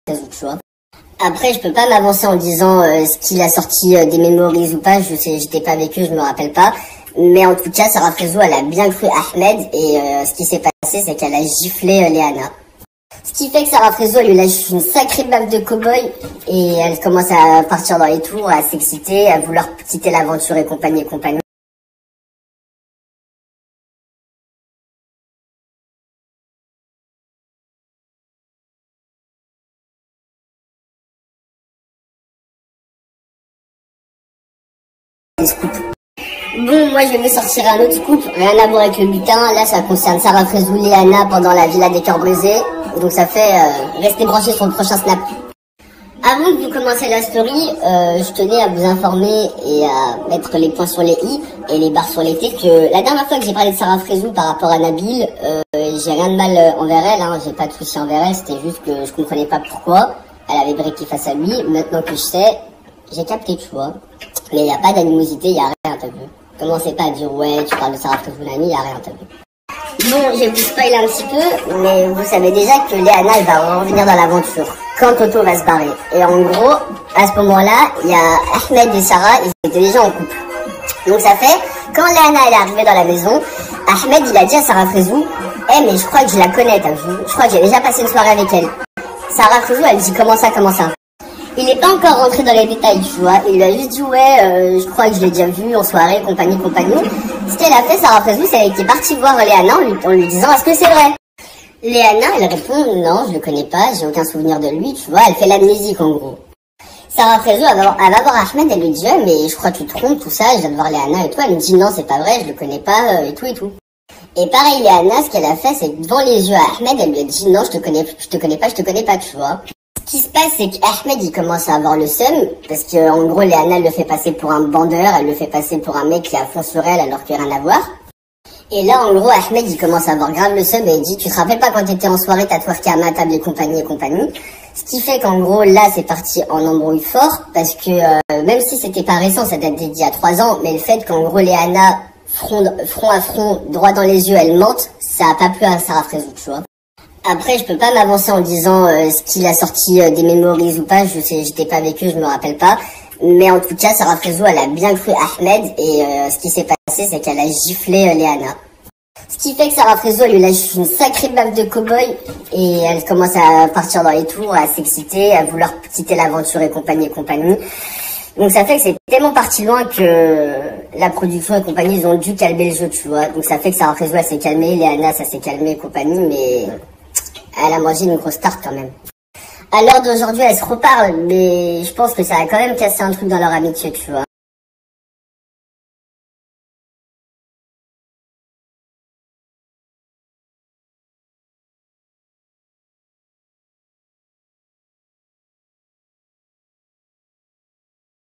Frezo, tu vois. Après, je peux pas m'avancer en disant ce qu'il a sorti des Memories ou pas, je sais, j'étais pas avec eux, je me rappelle pas. Mais en tout cas, Sarah Frezo, elle a bien cru Ahmed et ce qui s'est passé, c'est qu'elle a giflé Léana. Ce qui fait que Sarah Frezo, elle lui lâche une sacrée baffe de cow-boy et elle commence à partir dans les tours, à s'exciter, à vouloir quitter l'aventure et compagnie et compagnie. Bon, moi je vais vous sortir un autre scoop, rien à voir avec le butin. Là, ça concerne Sarah Frezo, Léana pendant la Villa des Cœurs Brisés. Donc ça fait rester branché sur le prochain snap. Avant de vous commencer la story, je tenais à vous informer et à mettre les points sur les i et les barres sur les t que la dernière fois que j'ai parlé de Sarah Frezo par rapport à Nabil, j'ai rien de mal envers elle, hein, j'ai pas de soucis envers elle, c'était juste que je comprenais pas pourquoi elle avait breaké face à lui. Maintenant que je sais, j'ai capté, tu vois. Mais y a pas d'animosité, y a rien, t'as vu. Commencez pas à dire ouais, tu parles de Sarah Frezo Nani, y a rien, t'as vu. Bon, je vais vous spoiler un petit peu, mais vous savez déjà que Léana, elle va revenir dans l'aventure quand Toto va se barrer. Et en gros, à ce moment-là, il y a Ahmed et Sarah, ils étaient déjà en couple. Donc ça fait, quand Léana, elle est arrivée dans la maison, Ahmed, il a dit à Sarah Frezo, eh mais je crois que je la connais, t'as vu. Je crois que j'ai déjà passé une soirée avec elle. Sarah Frezo, elle dit comment ça. Il n'est pas encore rentré dans les détails, tu vois. Il a juste dit ouais, je crois que je l'ai déjà vu en soirée, compagnie. Ce qu'elle a fait, Sarah Frezo, c'est qu'elle est partie voir Léana en lui disant est-ce que c'est vrai. Léana, elle répond non, je le connais pas, j'ai aucun souvenir de lui, tu vois. Elle fait l'amnésique en gros. Sarah Frezo, elle va voir Ahmed, elle lui dit ouais, mais je crois que tu te trompes, tout ça, je viens de voir Léana et tout. Elle lui dit non, c'est pas vrai, je le connais pas et tout. Et pareil, Léana, ce qu'elle a fait, c'est que devant les yeux à Ahmed, elle lui a dit non, je te connais pas, tu vois. Ce qui se passe, c'est qu'Ahmed, il commence à avoir le seum, parce que en gros, Léana, elle le fait passer pour un bandeur, elle le fait passer pour un mec qui est à fond sur elle alors qu'il n'y a rien à voir. Et là, en gros, Ahmed, il commence à avoir grave le seum et il dit, tu te rappelles pas quand t'étais en soirée, t'as twerké à ma table et compagnie. Ce qui fait qu'en gros, là, c'est parti en embrouille fort, parce que même si c'était pas récent, ça date d'il y a 3 ans, mais le fait qu'en gros, Léana, front à front, droit dans les yeux, elle mente, ça a pas plu à Sarah Frezo, tu vois. Après, je peux pas m'avancer en disant ce qu'il a sorti des Memories ou pas, je sais, j'étais pas avec eux, je me rappelle pas. Mais en tout cas, Sarah Frezo, elle a bien cru Ahmed et ce qui s'est passé, c'est qu'elle a giflé Léana. Ce qui fait que Sarah Frezo, elle lui lâche une sacrée baffe de cow-boy et elle commence à partir dans les tours, à s'exciter, à vouloir quitter l'aventure et compagnie. Donc ça fait que c'est tellement parti loin que la production et compagnie, ils ont dû calmer le jeu, tu vois. Donc ça fait que Sarah Frezo, elle s'est calmée, Léana, ça s'est calmé et compagnie, mais elle a mangé une grosse tarte quand même. À l'heure d'aujourd'hui, elle se reparle, mais je pense que ça a quand même cassé un truc dans leur amitié, tu vois.